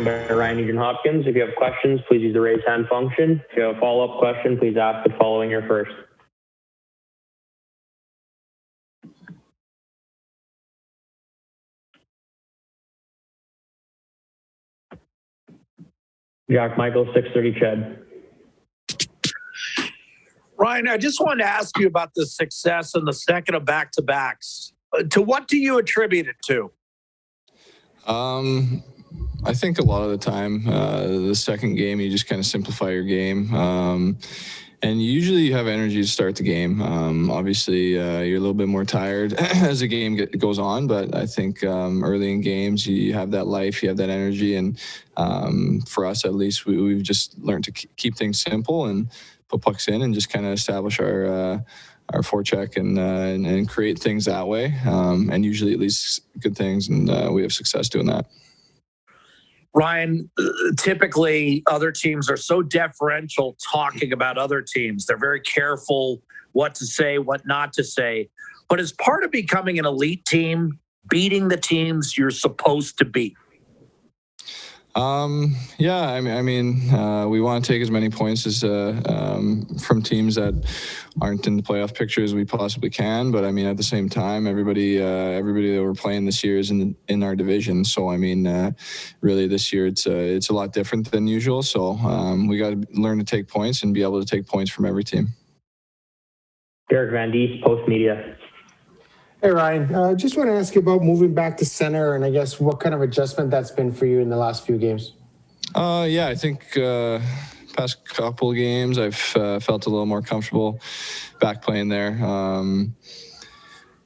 joined by Ryan Nugent-Hopkins. If you have questions, please use the raise hand function. If you have a follow-up question, please ask the following here first. Jack Michael, 630 Ched. Ryan, I just wanted to ask you about the success in the second of back-to-backs. To what do you attribute it to? I think a lot of the time, the second game, you just kind of simplify your game. And usually you have energy to start the game. Obviously, you're a little bit more tired as the game goes on, but I think early in games, you have that life, you have that energy. And for us, at least, we've just learned to keep things simple and put pucks in and just kind of establish our forecheck and create things that way. And usually at least good things, and we have success doing that. Ryan, typically other teams are so deferential talking about other teams. They're very careful what to say, what not to say. But as part of becoming an elite team, beating the teams you're supposed to beat. Yeah, I mean, we want to take as many points as from teams that aren't in the playoff picture as we possibly can. But I mean, at the same time, everybody that we're playing this year is in our division. So I mean, really this year it's a lot different than usual. So we got to learn to take points and be able to take points from every team. Derek Van Diest, Post Media. Hey, Ryan, just want to ask you about moving back to center and I guess what kind of adjustment that's been for you in the last few games. Yeah, I think past couple of games I've felt a little more comfortable back playing there.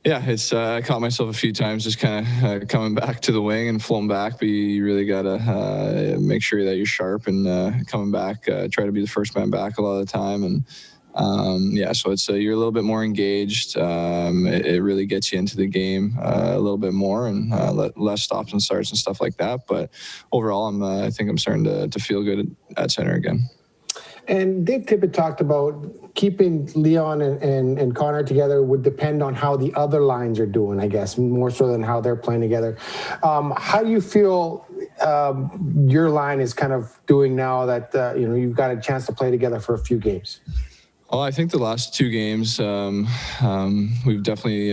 Yeah, I caught myself a few times just kind of coming back to the wing and floating back, but you really got to make sure that you're sharp and coming back, try to be the first man back a lot of the time. And yeah, so it's you're a little bit more engaged. It really gets you into the game a little bit more and less stops and starts and stuff like that. But overall, I think I'm starting to feel good at center again. And Dave Tippett talked about keeping Leon and Connor together would depend on how the other lines are doing, I guess, more so than how they're playing together. How do you feel your line is kind of doing now that you've got a chance to play together for a few games? Well, I think the last two games, we've definitely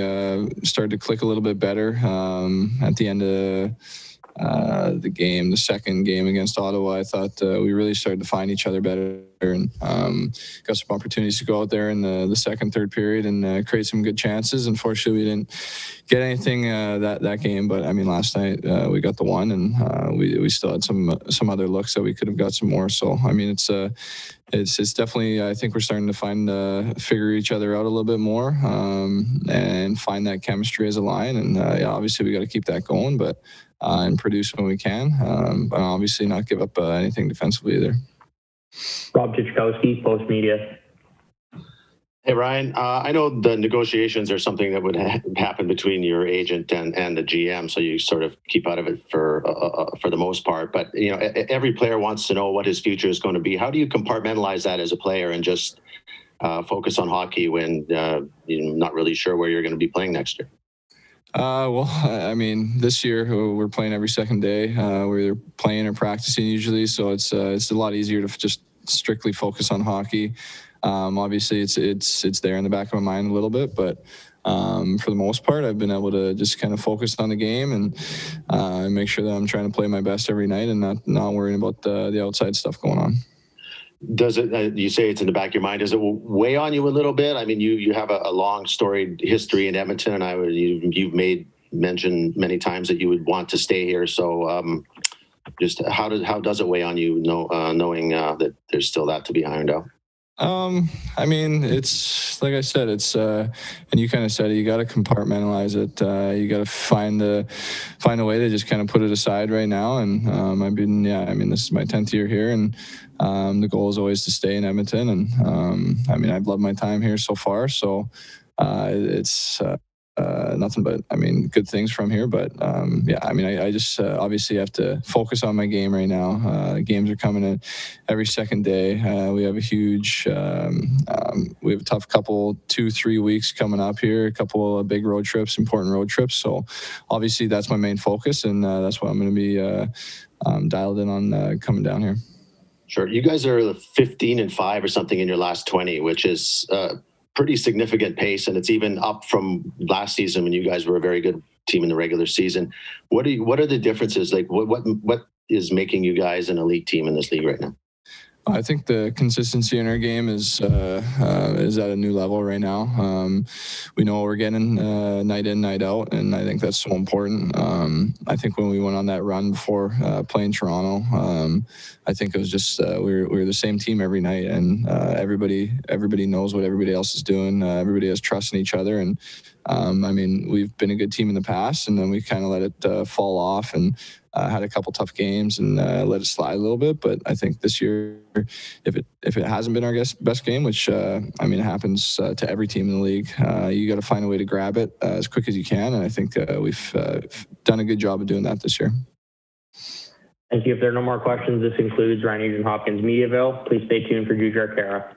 started to click a little bit better. At the end of the second game against Ottawa, I thought we really started to find each other better and got some opportunities to go out there in the second, third period and create some good chances. Unfortunately, we didn't get anything that game, but I mean, last night we got the one, and we still had some other looks that we could have got some more. So I mean, it's definitely, I think we're starting to figure each other out a little bit more and find that chemistry as a line. And yeah, obviously we got to keep that going, but and produce when we can, but obviously not give up anything defensively either. Rob Chichkowski, Post Media. Hey, Ryan, I know the negotiations are something that would happen between your agent and the GM, so you sort of keep out of it for the most part. But, every player wants to know what his future is going to be. How do you compartmentalize that as a player and just focus on hockey when you're not really sure where you're going to be playing next year? Well, I mean, this year we're playing every second day. We're playing or practicing usually, so it's a lot easier to just strictly focus on hockey. Obviously, it's there in the back of my mind a little bit, but for the most part, I've been able to just kind of focus on the game and make sure that I'm trying to play my best every night and not worrying about the outside stuff going on. Does it? You say it's in the back of your mind. Does it weigh on you a little bit? I mean, you have a long storied history in Edmonton, and you've made mention many times that you would want to stay here. So, just how does it weigh on you, knowing that there's still that to be ironed out? I mean, it's like I said, it's and you kind of said it, you got to compartmentalize it. You got to find a way to just kind of put it aside right now. And this is my 10th year here, and the goal is always to stay in Edmonton. And I mean, I've loved my time here so far. So it's nothing but, I mean, good things from here. But yeah, I mean, I just obviously have to focus on my game right now. Games are coming in every second day. We have a huge, we have a tough couple, 2-3 weeks coming up here, a couple of big road trips, important road trips. So obviously that's my main focus, and that's what I'm going to be dialed in on coming down here. Sure. You guys are 15-5 or something in your last 20, which is pretty significant pace, and it's even up from last season when you guys were a very good team in the regular season. What are the differences? Like what is making you guys an elite team in this league right now? I think the consistency in our game is at a new level right now. We know what we're getting night in, night out, and I think that's so important. I think when we went on that run before playing Toronto, I think it was just we were the same team every night, and everybody knows what everybody else is doing. Everybody has trust in each other, and I mean, we've been a good team in the past, and then we kind of let it fall off and had a couple tough games and let it slide a little bit. But I think this year, if it hasn't been our best game, which I mean, it happens to every team in the league, you got to find a way to grab it as quick as you can. And I think we've done a good job of doing that this year. Thank you. If there are no more questions, this concludes Ryan Nugent Hopkins Mediaville. Please stay tuned for Juju Arcara.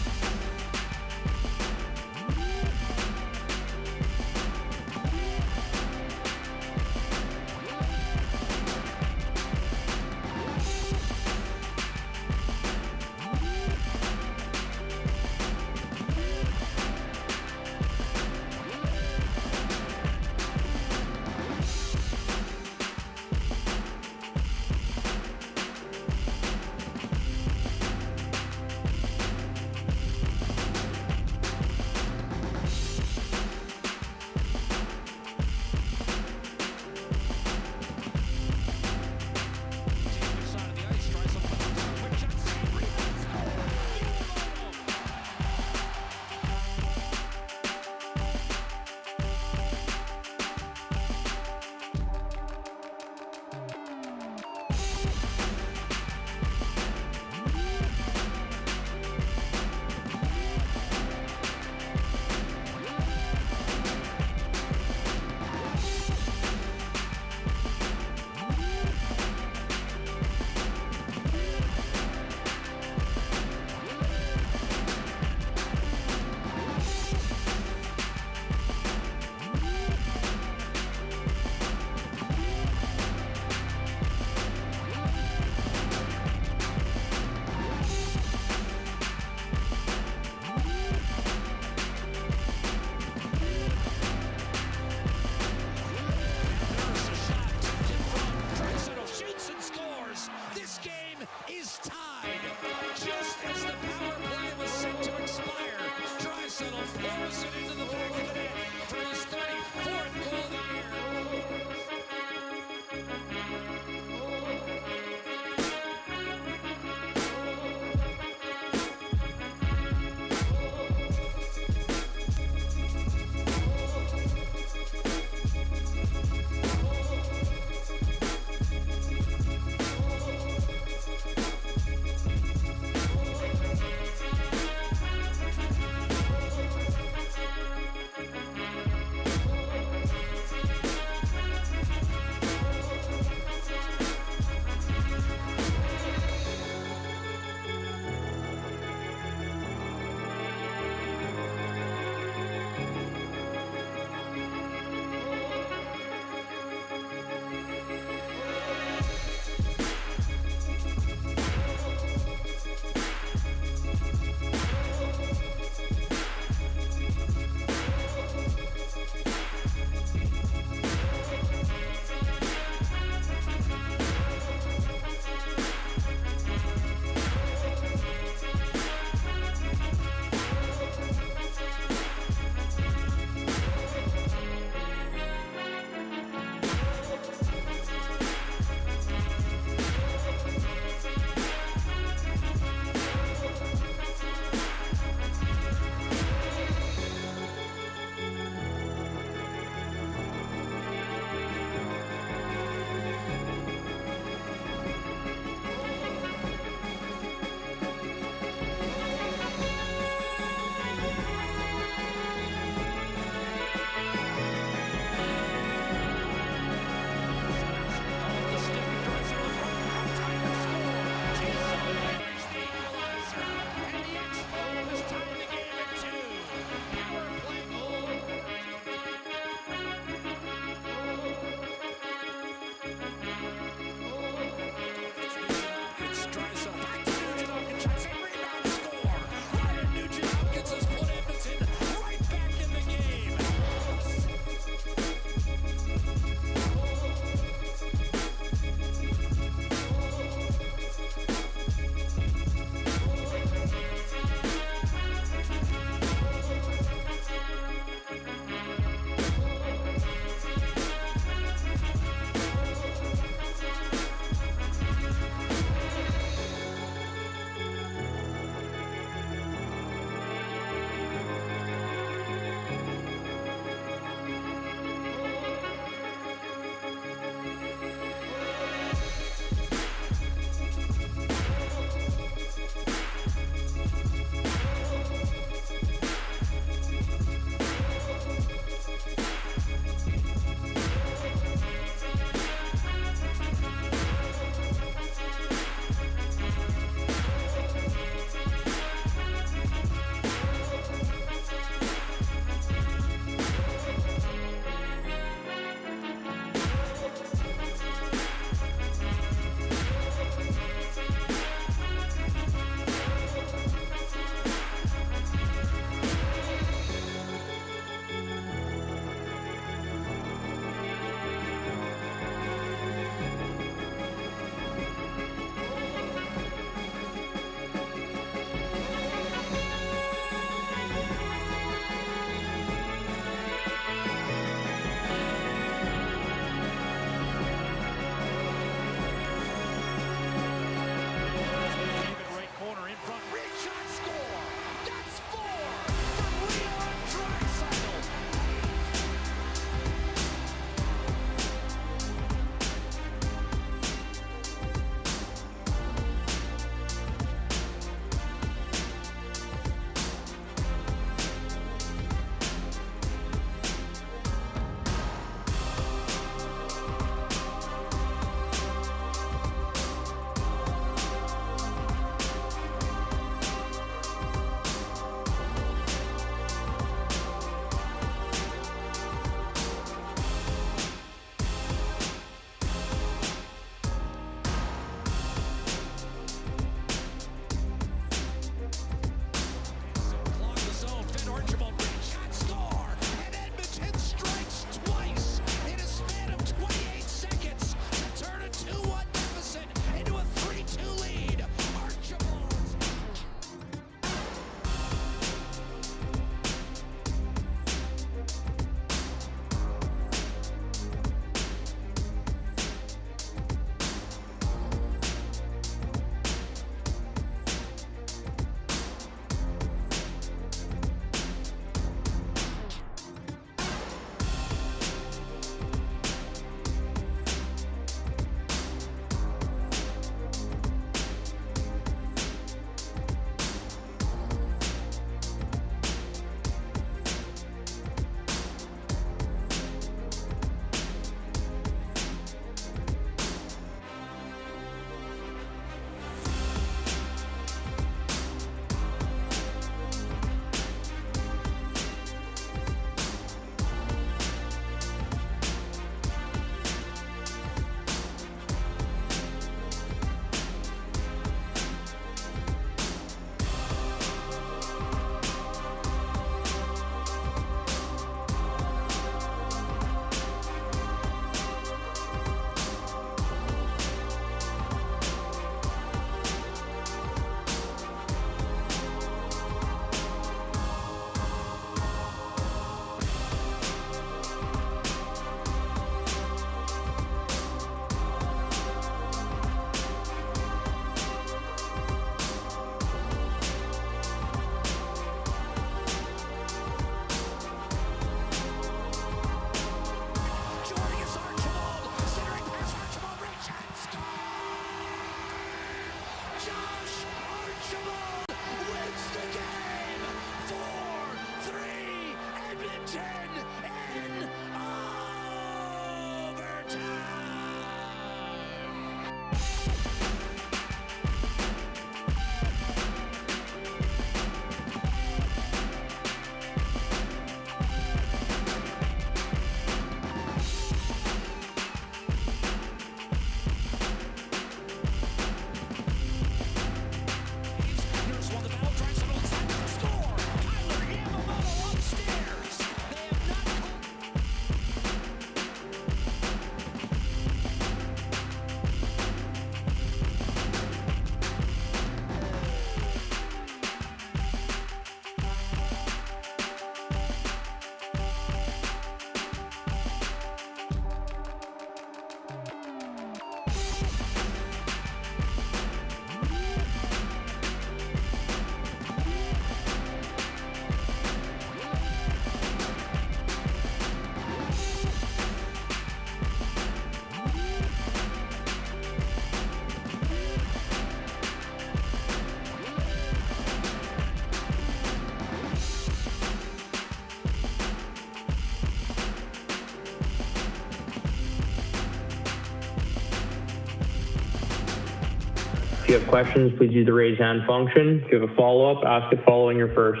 you have questions, please use the raise hand function. If you have a follow-up, ask it following your first.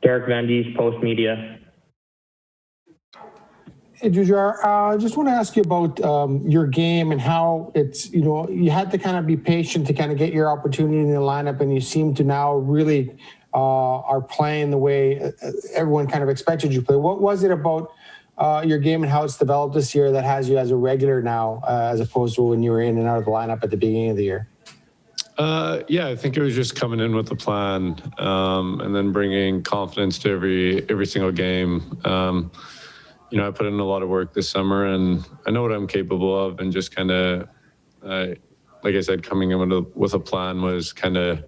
Derek Van Dies, Post Media. Hey, Jujar, I just want to ask you about your game and how it's, you had to kind of be patient to kind of get your opportunity in the lineup, and you seem to now really are playing the way everyone kind of expected you to play. What was it about your game and how it's developed this year that has you as a regular now, as opposed to when you were in and out of the lineup at the beginning of the year? Yeah, I think it was just coming in with a plan, and then bringing confidence to every single game. I put in a lot of work this summer, and I know what I'm capable of, and just kind of, like I said, coming in with a plan was kind of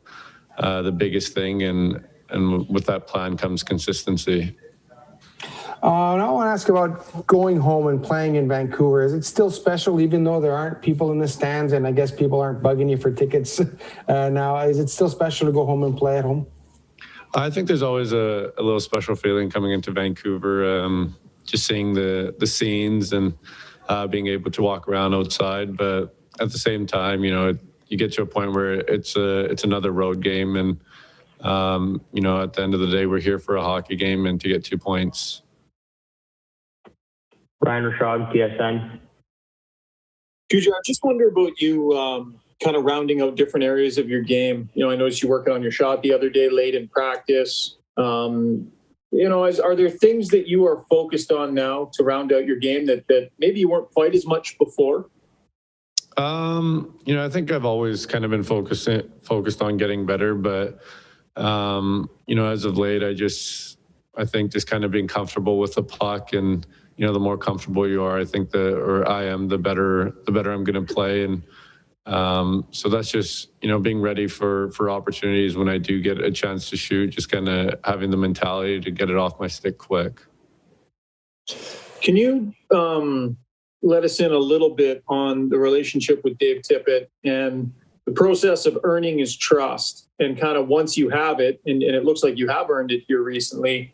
the biggest thing, and with that plan comes consistency. And I want to ask about going home and playing in Vancouver. Is it still special, even though there aren't people in the stands, and I guess people aren't bugging you for tickets now? Is it still special to go home and play at home? I think there's always a little special feeling coming into Vancouver, just seeing the scenes and being able to walk around outside. But at the same time, you get to a point where it's another road game, and at the end of the day, we're here for a hockey game and to get 2 points. Ryan Rashad, TSN. Jujar, I just wonder about you kind of rounding out different areas of your game. I noticed you working on your shot the other day late in practice. Are there things that you are focused on now to round out your game that maybe you weren't quite as much before? I think I've always kind of been focused on getting better, but as of late, I think just kind of being comfortable with the puck, and the more comfortable you are, I think I am, the better I'm going to play. And so that's just, being ready for opportunities when I do get a chance to shoot, just kind of having the mentality to get it off my stick quick. Can you let us in a little bit on the relationship with Dave Tippett and the process of earning his trust, and kind of once you have it, and it looks like you have earned it here recently,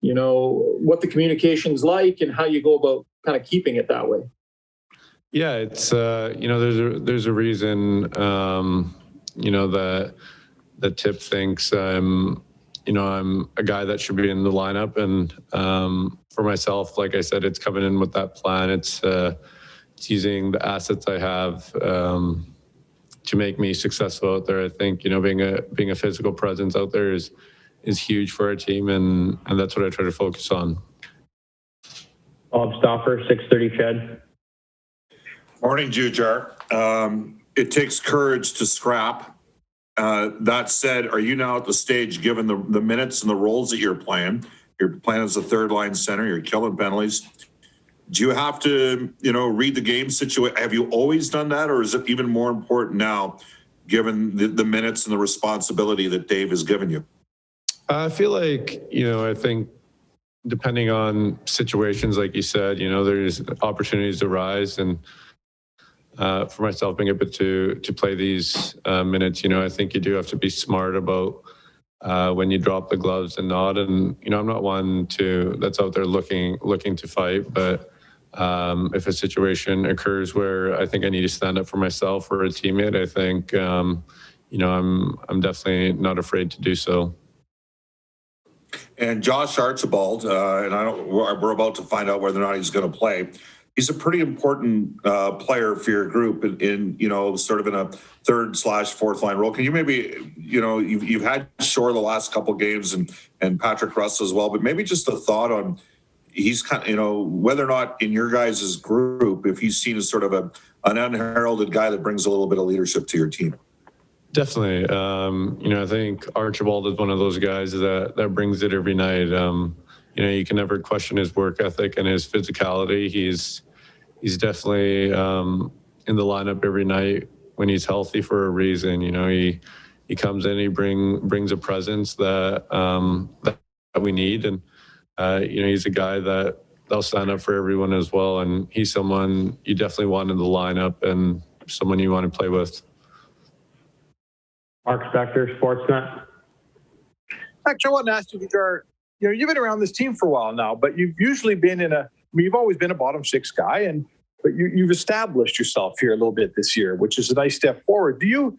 what the communication's like and how you go about kind of keeping it that way? Yeah, it's there's a reason that Tip thinks I'm a guy that should be in the lineup, and for myself, like I said, it's coming in with that plan. It's using the assets I have to make me successful out there. I think being a physical presence out there is huge for our team, and that's what I try to focus on. Bob Stauffer, 630 Ched. Morning, Jujar. It takes courage to scrap. That said, are you now at the stage, given the minutes and the roles that you're playing as a third line center, you're killing penalties, do you have to, read the game situation? Have you always done that, or is it even more important now, given the minutes and the responsibility that Dave has given you? I feel like, I think depending on situations, like you said, there's opportunities to rise, and for myself, being able to play these minutes, I think you do have to be smart about when you drop the gloves and not. And I'm not one that's out there looking to fight, but if a situation occurs where I think I need to stand up for myself or a teammate, I think I'm definitely not afraid to do so. And Josh Archibald, we're about to find out whether or not he's going to play. He's a pretty important player for your group in sort of in a third/fourth line role. Can you maybe, you've had Shore the last couple of games and Patrick Russell as well, but maybe just a thought on he's kind of, whether or not in your guys' group, if he's seen as sort of an unheralded guy that brings a little bit of leadership to your team. Definitely. I think Archibald is one of those guys that brings it every night. You can never question his work ethic and his physicality. He's definitely in the lineup every night when he's healthy for a reason. He comes in, he brings a presence that we need, and he's a guy that'll stand up for everyone as well. And he's someone you definitely want in the lineup and someone you want to play with. Mark Spector, Sportsnet. Actually, I want to ask you, you've been around this team for a while now, but you've usually been in a mean, you've always been a bottom six guy, but you've established yourself here a little bit this year, which is a nice step forward. Do you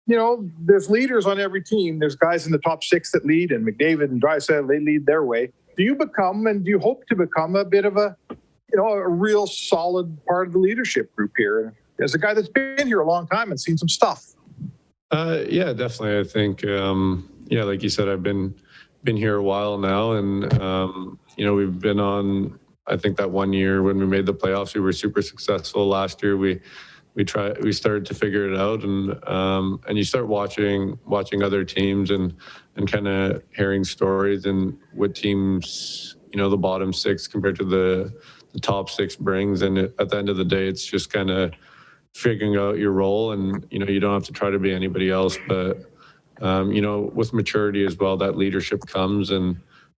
know, there's leaders on every team. There's guys in the top six that lead, and McDavid and Draisaitl, they lead their way. Do you hope to become a bit of a real solid part of the leadership group here as a guy that's been here a long time and seen some stuff? Yeah, definitely. I think, like you said, I've been here a while now, and we've been on. I think that one year when we made the playoffs, we were super successful. Last year, we started to figure it out, and you start watching other teams and kind of hearing stories and what teams, the bottom six compared to the top six brings. And at the end of the day, it's just kind of figuring out your role, and you don't have to try to be anybody else, but with maturity as well, that leadership comes. And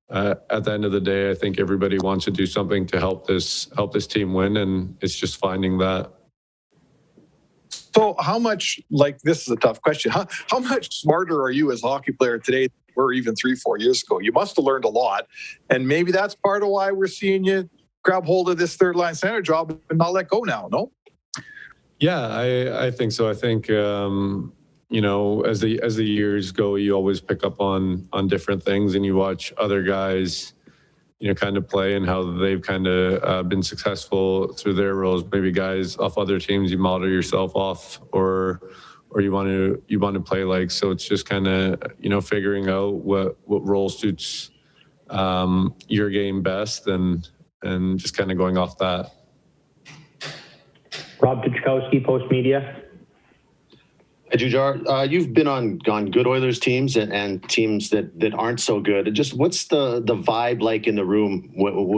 at the end of the day, I think everybody wants to do something to help this team win, and it's just finding that. So how much, this is a tough question, how much smarter are you as a hockey player today than you were even 3-4 years ago? You must have learned a lot, and maybe that's part of why we're seeing you grab hold of this third line center job and not let go now, no? Yeah, I think so. I think, as the years go, you always pick up on different things, and you watch other guys, kind of play and how they've kind of been successful through their roles. Maybe guys off other teams you model yourself off, or you want to play like. So it's just kind of figuring out what role suits your game best, and just kind of going off that. Rob Tuchkowski, Post Media. Jujar, you've been on good Oilers teams and teams that aren't so good. Just what's the vibe like in the room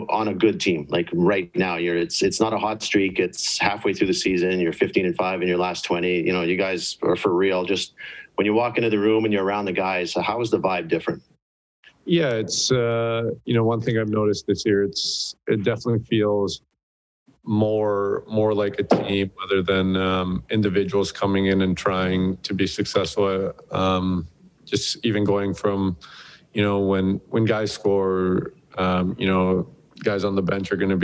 on a good team? Like right now, it's not a hot streak. It's halfway through the season. You're 15-5 in your last 20. You guys are for real. Just when you walk into the room and you're around the guys, how is the vibe different? Yeah, it's one thing I've noticed this year. It definitely feels more like a team rather than individuals coming in and trying to be successful. Just even going from, when guys score, guys on the bench they're going to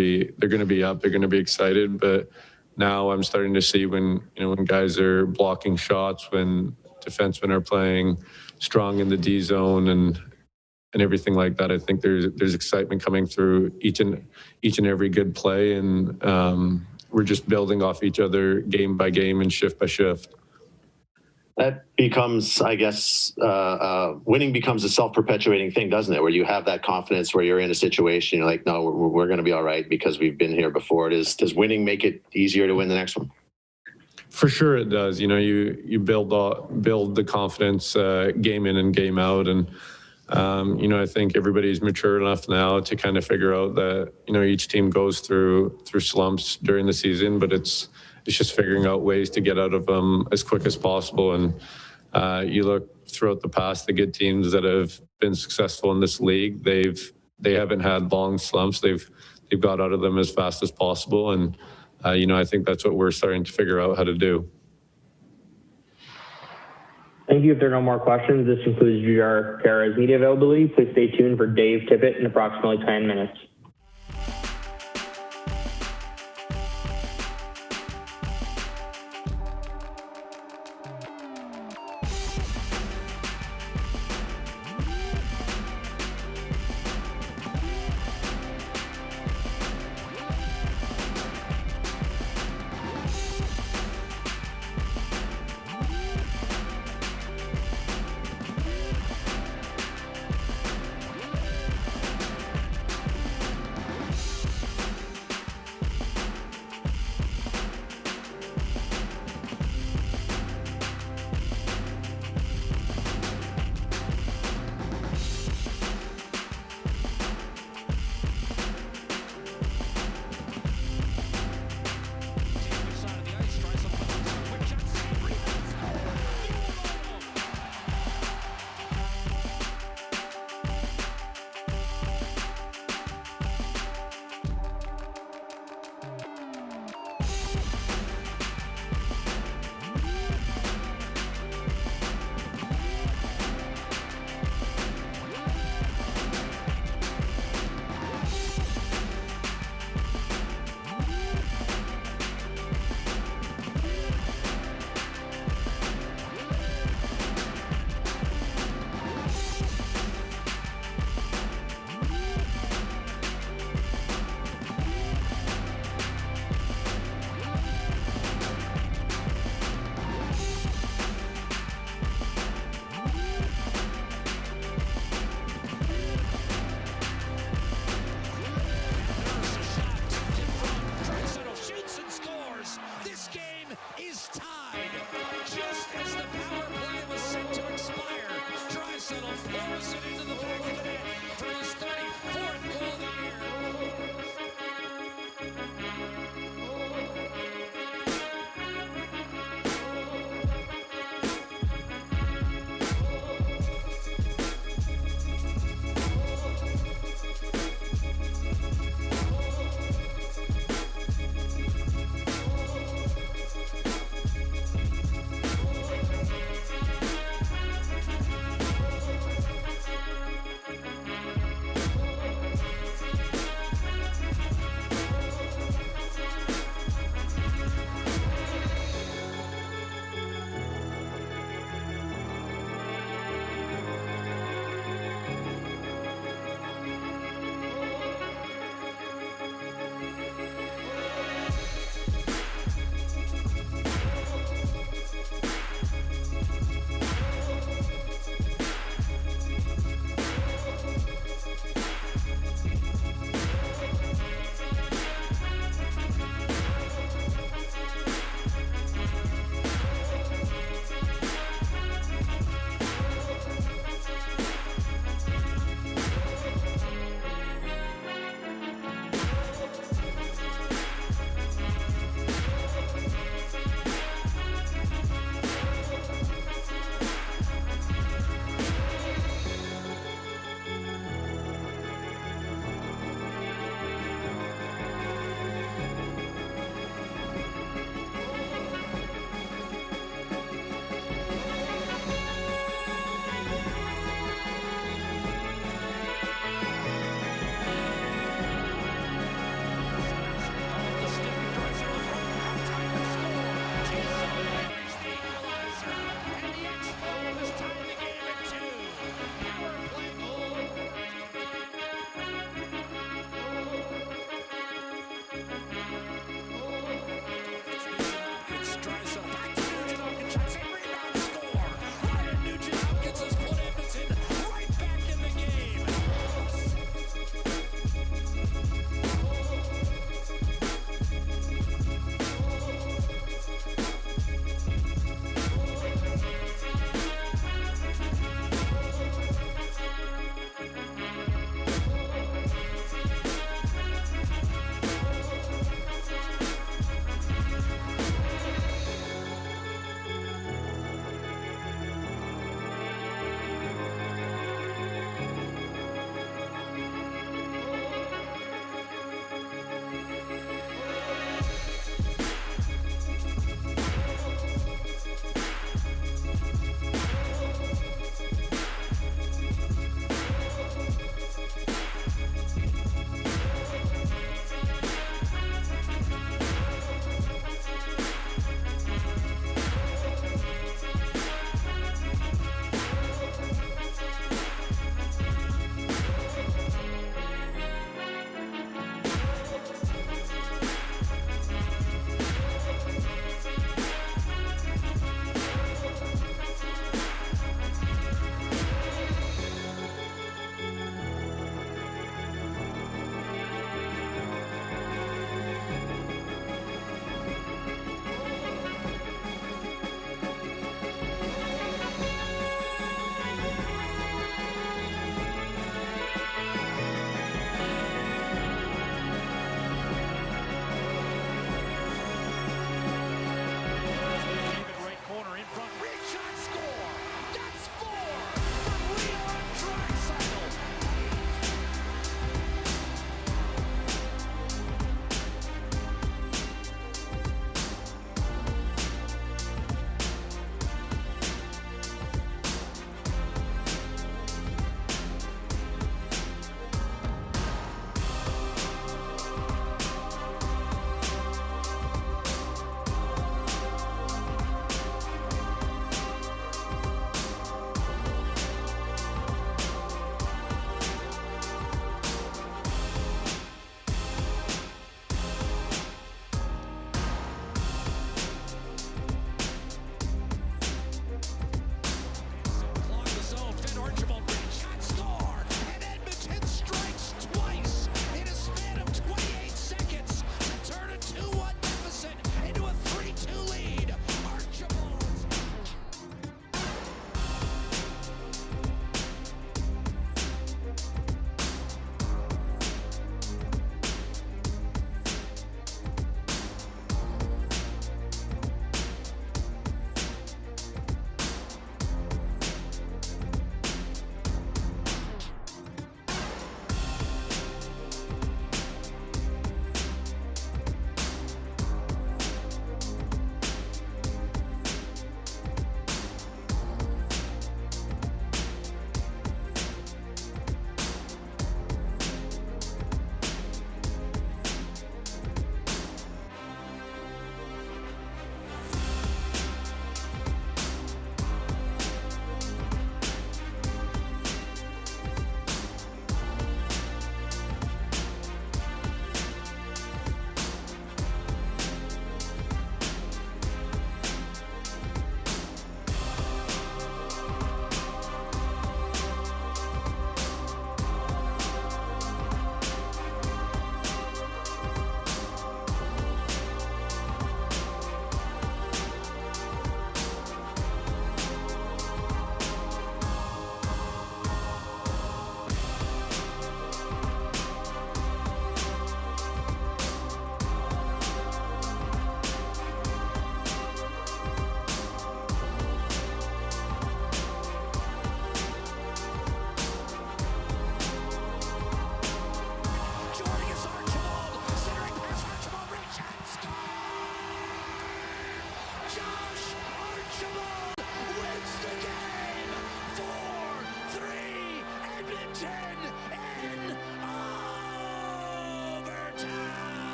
be up, they're going to be excited. But now I'm starting to see when guys are blocking shots, when defensemen are playing strong in the D zone and everything like that. I think there's excitement coming through each and every good play, and we're just building off each other game by game and shift by shift. That becomes, I guess, winning becomes a self-perpetuating thing, doesn't it? Where you have that confidence where you're in a situation, you're like, no, we're going to be all right because we've been here before. Does winning make it easier to win the next one? For sure it does. You build the confidence game in and game out, and I think everybody's mature enough now to kind of figure out that, each team goes through slumps during the season, but it's just figuring out ways to get out of them as quick as possible. And you look throughout the past, the good teams that have been successful in this league, they haven't had long slumps. They've got out of them as fast as possible. And, I think that's what we're starting to figure out how to do. Thank you. If there are no more questions, this concludes Jujar Khaira's media availability. Please stay tuned for Dave Tippett in approximately 10 minutes.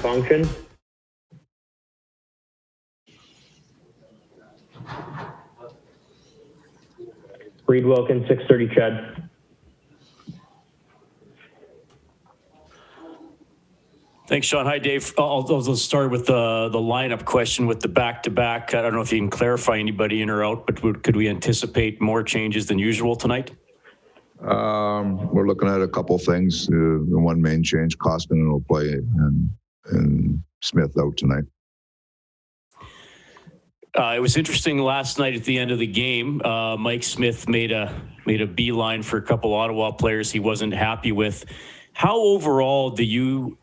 function. Reed Wilkins, 630 Ched. Thanks, Sean. Hi, Dave. I'll start with the lineup question with the back-to-back. I don't know if you can clarify anybody in or out, but could we anticipate more changes than usual tonight? We're looking at a couple things. The one main change, Koskinen will play, and Smith out tonight. It was interesting last night at the end of the game. Mike Smith made a beeline for a couple Ottawa players he wasn't happy with. How overall do you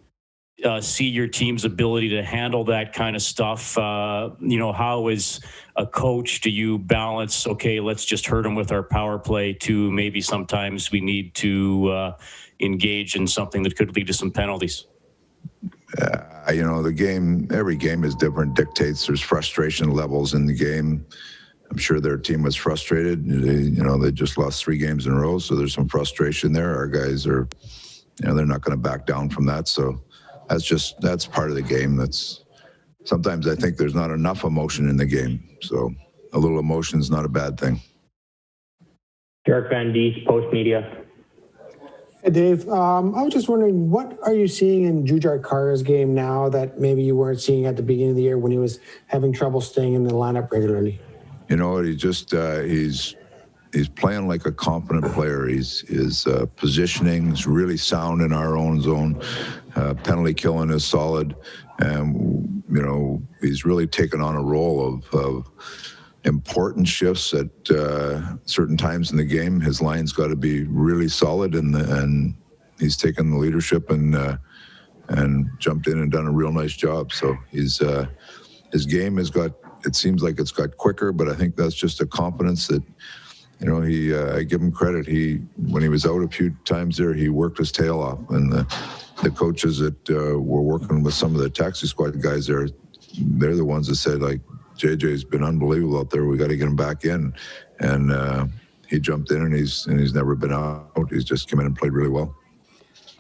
see your team's ability to handle that kind of stuff? How as a coach do you balance, okay, let's just hurt them with our power play, to maybe sometimes we need to engage in something that could lead to some penalties? The game, every game is different, dictates there's frustration levels in the game. I'm sure their team was frustrated. They just lost 3 games in a row, so there's some frustration there. Our guys are, they're not going to back down from that. So that's part of the game. Sometimes I think there's not enough emotion in the game. So a little emotion is not a bad thing. Derek Van Diest, Post Media. Hey, Dave, I was just wondering, what are you seeing in Jujhar Khaira's game now that maybe you weren't seeing at the beginning of the year when he was having trouble staying in the lineup regularly? You know what? He's playing like a confident player. His positioning is really sound in our own zone. Penalty killing is solid. And, he's really taken on a role of important shifts at certain times in the game. His line's got to be really solid, and he's taken the leadership and jumped in and done a real nice job. So his game has got, it seems like it's got quicker, but I think that's just a confidence that, I give him credit. When he was out a few times there, he worked his tail off, and the coaches that were working with some of the taxi squad guys there, they're the ones that said, like, JJ's been unbelievable out there. We got to get him back in, and he jumped in, and he's never been out. He's just come in and played really well.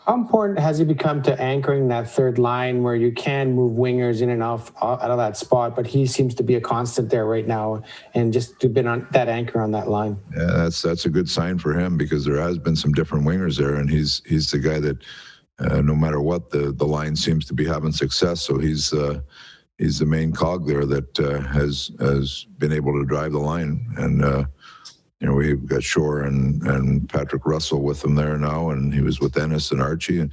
How important has he become to anchoring that third line where you can move wingers in and out of that spot, but he seems to be a constant there right now, and just to been on that anchor on that line? Yeah, that's a good sign for him, because there has been some different wingers there, and he's the guy that no matter what, the line seems to be having success. So he's the main cog there that has been able to drive the line. And we've got Shore and Patrick Russell with them there now, and he was with Ennis and Archie, and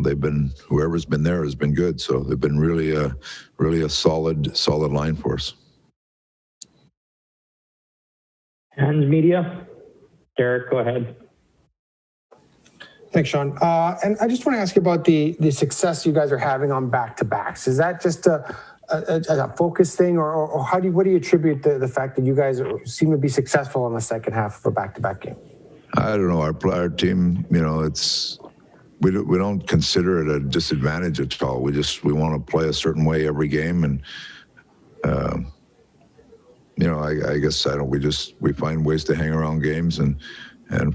they've been, whoever's been there has been good. So they've been really a solid line for us. Hands Media. Derek, go ahead. Thanks, Sean. And I just want to ask you about the success you guys are having on back-to-backs. Is that just a focus thing, or what do you attribute the fact that you guys seem to be successful in the second half of a back-to-back game? I don't know. Our team, we don't consider it a disadvantage at all. We want to play a certain way every game, and I guess we find ways to hang around games and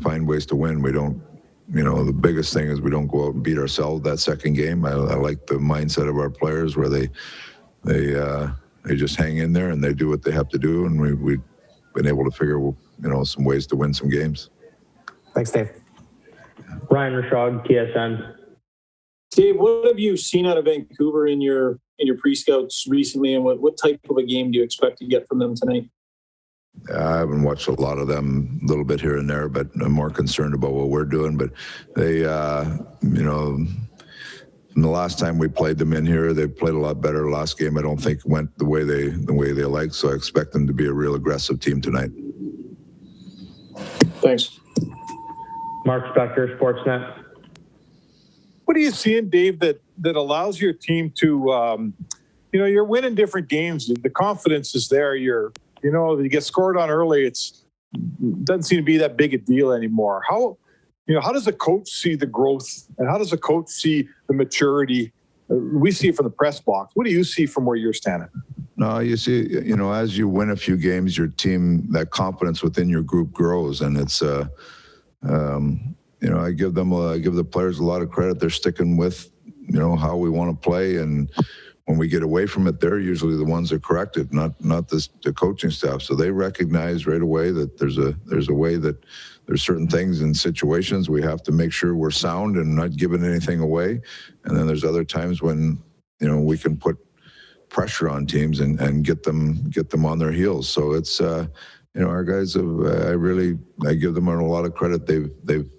find ways to win. We don't. The biggest thing is we don't go out and beat ourselves that second game. I like the mindset of our players where they just hang in there and they do what they have to do, and we've been able to figure some ways to win some games. Thanks, Dave. Ryan Rashog, TSN. Dave, what have you seen out of Vancouver in your pre-scouts recently, and what type of a game do you expect to get from them tonight? I haven't watched a lot of them, a little bit here and there, but I'm more concerned about what we're doing. But they, from the last time we played them in here, they played a lot better. Last game, I don't think went the way they like. So I expect them to be a real aggressive team tonight. Thanks. Mark Spector, Sportsnet. What are you seeing, Dave, that allows your team to, you're winning different games. The confidence is there. You get scored on early. It doesn't seem to be that big a deal anymore. How does a coach see the growth, and how does a coach see the maturity? We see it from the press box. What do you see from where you're standing? No, you see, as you win a few games, your team, that confidence within your group grows, and it's, I give the players a lot of credit. They're sticking with how we want to play. And when we get away from it, they're usually the ones that correct it, not the coaching staff. So they recognize right away that there's a way that there's certain things in situations we have to make sure we're sound and not giving anything away. And then there's other times when, we can put pressure on teams and get them on their heels. So it's, our guys I give them a lot of credit. They've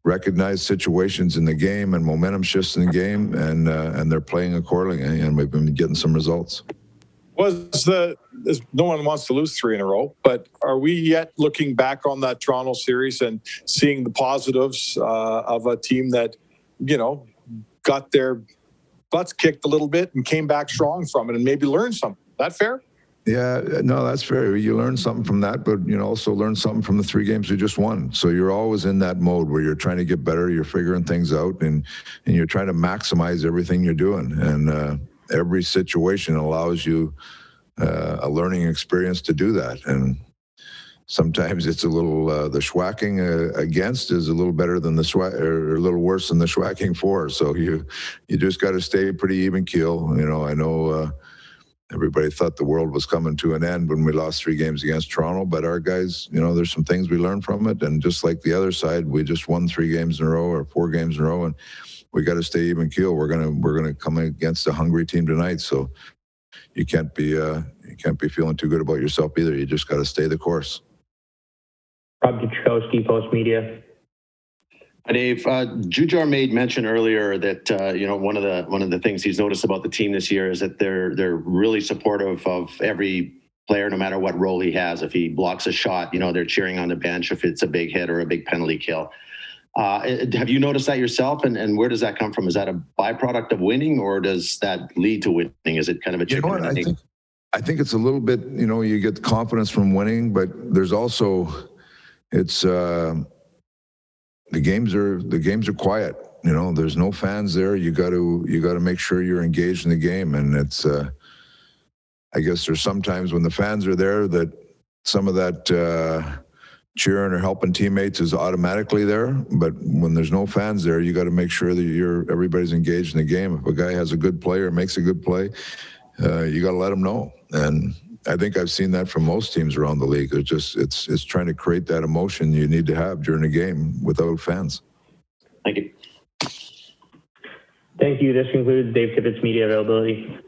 recognized situations in the game and momentum shifts in the game, and they're playing accordingly, and we've been getting some results. No one wants to lose 3 in a row, but are we yet looking back on that Toronto series and seeing the positives of a team that, got their butts kicked a little bit and came back strong from it and maybe learned something? Is that fair? Yeah, no, that's fair. You learn something from that, but also learn something from the 3 games we just won. So you're always in that mode where you're trying to get better, you're figuring things out, and you're trying to maximize everything you're doing. And every situation allows you a learning experience to do that. And sometimes it's a little the schwacking against is a little better than or a little worse than the schwacking for. So you just got to stay pretty even keel. I know. Everybody thought the world was coming to an end when we lost 3 games against Toronto, but our guys, there's some things we learned from it. And just like the other side, we just won 3 games in a row or 4 games in a row, and we got to stay even keel. We're gonna come against a hungry team tonight, so you can't be feeling too good about yourself either. You just got to stay the course. Rob Duchkowski, Post Media. Dave, Jujar made mention earlier that one of the things he's noticed about the team this year is that they're really supportive of every player, no matter what role he has. If he blocks a shot, they're cheering on the bench if it's a big hit or a big penalty kill. Have you noticed that yourself? And where does that come from? Is that a byproduct of winning, or does that lead to winning? Is it kind of a chicken and egg? I think it's a little bit. You get confidence from winning, but there's also the games are quiet. There's no fans there. You got to make sure you're engaged in the game. And it's I guess there's sometimes when the fans are there that some of that cheering or helping teammates is automatically there. But when there's no fans there, you got to make sure that everybody's engaged in the game. If a guy has a good play or makes a good play, you got to let him know. And I think I've seen that from most teams around the league. It's trying to create that emotion you need to have during a game without fans. Thank you. Thank you. This concludes Dave Tippett's media availability.